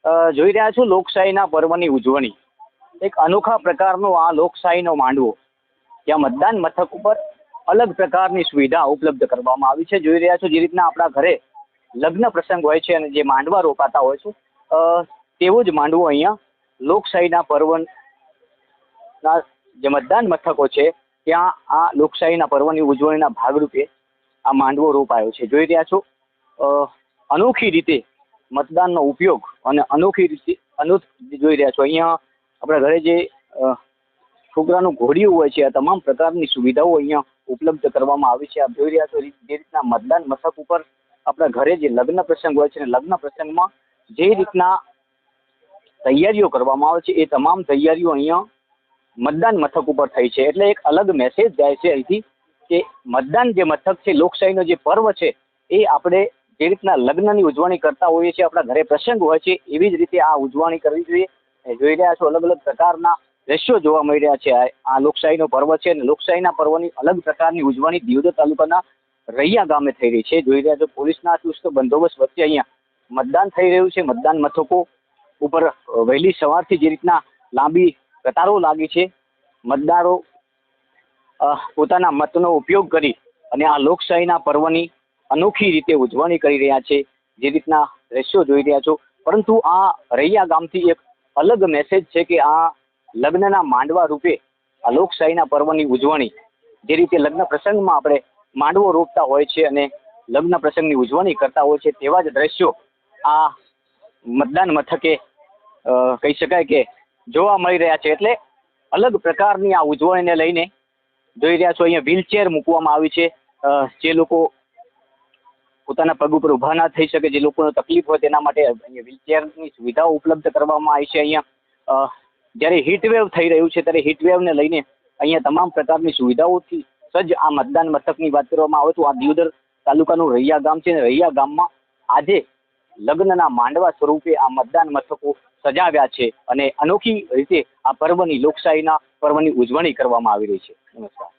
જોઈ રહ્યા છો લોકશાહીના પર્વની ઉજવણી, એક અનોખા પ્રકારનો આ લોકશાહીનો માંડવો, ત્યાં મતદાન મથક ઉપર અલગ પ્રકારની સુવિધા ઉપલબ્ધ કરવામાં આવી છે. જોઈ રહ્યા છો જે રીતના આપણા ઘરે લગ્ન પ્રસંગ હોય છે અને જે માંડવા રોપાતા હોય છે, તેવો જ માંડવો અહીંયા લોકશાહીના પર્વના જે મતદાન મથકો છે ત્યાં આ લોકશાહીના પર્વની ઉજવણીના ભાગરૂપે આ માંડવો રોપાયો છે. જોઈ રહ્યા છો અનોખી રીતે મતદાનનો ઉપયોગ અને અનોખી રીતે જોઈ રહ્યા છો અહીંયા આપણા ઘરે જે છોકરાનું ઘોડિયું હોય છે, આ તમામ પ્રકારની સુવિધાઓ અહીંયા ઉપલબ્ધ કરવામાં આવી છે. આપ જોઈ રહ્યા છો જે રીતના મતદાન મથક ઉપર આપણા ઘરે જે લગ્ન પ્રસંગ હોય છે અને લગ્ન પ્રસંગમાં જે રીતના તૈયારીઓ કરવામાં આવે છે એ તમામ તૈયારીઓ અહીંયા મતદાન મથક ઉપર થઈ છે. એટલે એક અલગ મેસેજ જાય છે અહીંથી કે મતદાન જે મથક છે, લોકશાહીનો જે પર્વ છે, એ આપણે જે રીતના લગ્નની ઉજવણી કરતા હોઈએ છીએ, આપણા ઘરે પ્રસંગ હોય છે, એવી જ રીતે આ ઉજવણી કરવી જોઈએ. જોઈ રહ્યા છો અલગ અલગ પ્રકારના દ્રશ્યો જોવા મળી રહ્યા છે. આ લોકશાહીનો પર્વ છે અને લોકશાહીના પર્વની અલગ પ્રકારની ઉજવણી દિયોદર તાલુકાના રૈયા ગામે થઈ રહી છે. જોઈ રહ્યા છો પોલીસના ચુસ્ત બંદોબસ્ત વચ્ચે અહીંયા મતદાન થઈ રહ્યું છે. મતદાન મથકો ઉપર વહેલી સવારથી જે રીતના લાંબી કતારો લાગી છે, મતદારો પોતાના મતનો ઉપયોગ કરી અને આ લોકશાહીના પર્વની અનોખી રીતે ઉજવણી કરી રહ્યા છે, જે રીતના દ્રશ્યો જોઈ રહ્યા છો. પરંતુ આ રૈયા ગામથી એક અલગ મેસેજ છે કે આ લગ્નના માંડવા રૂપે આ લોકશાહીના પર્વની ઉજવણી, જે રીતે લગ્ન પ્રસંગમાં આપણે માંડવો રોપતા હોય છે અને લગ્ન પ્રસંગની ઉજવણી કરતા હોય છે, તેવા જ દ્રશ્યો આ મતદાન મથકે કહી શકાય કે જોવા મળી રહ્યા છે. એટલે અલગ પ્રકારની આ ઉજવણીને લઈને જોઈ રહ્યા છો અહીંયા વ્હીલચેર મૂકવામાં આવી છે. જે લોકો પોતાના પગ ઉપર ઊભા ના થઈ શકે, જે લોકોને તકલીફ હોય તેના માટે અહીંયા વ્હીલચેરની સુવિધાઓ ઉપલબ્ધ કરવામાં આવી છે. અહીંયા જ્યારે હીટવેવ થઈ રહ્યું છે ત્યારે હીટવેવને લઈને અહીંયા તમામ પ્રકારની સુવિધાઓથી સજ્જ આ મતદાન મથકની વાત કરવામાં આવે તો આ દિયોદર તાલુકાનું રૈયા ગામ છે અને રૈયા ગામમાં આજે લગ્નના માંડવા સ્વરૂપે આ મતદાન મથકો સજાવ્યા છે અને અનોખી રીતે આ પર્વની લોકશાહીના પર્વની ઉજવણી કરવામાં આવી રહી છે. નમસ્કાર.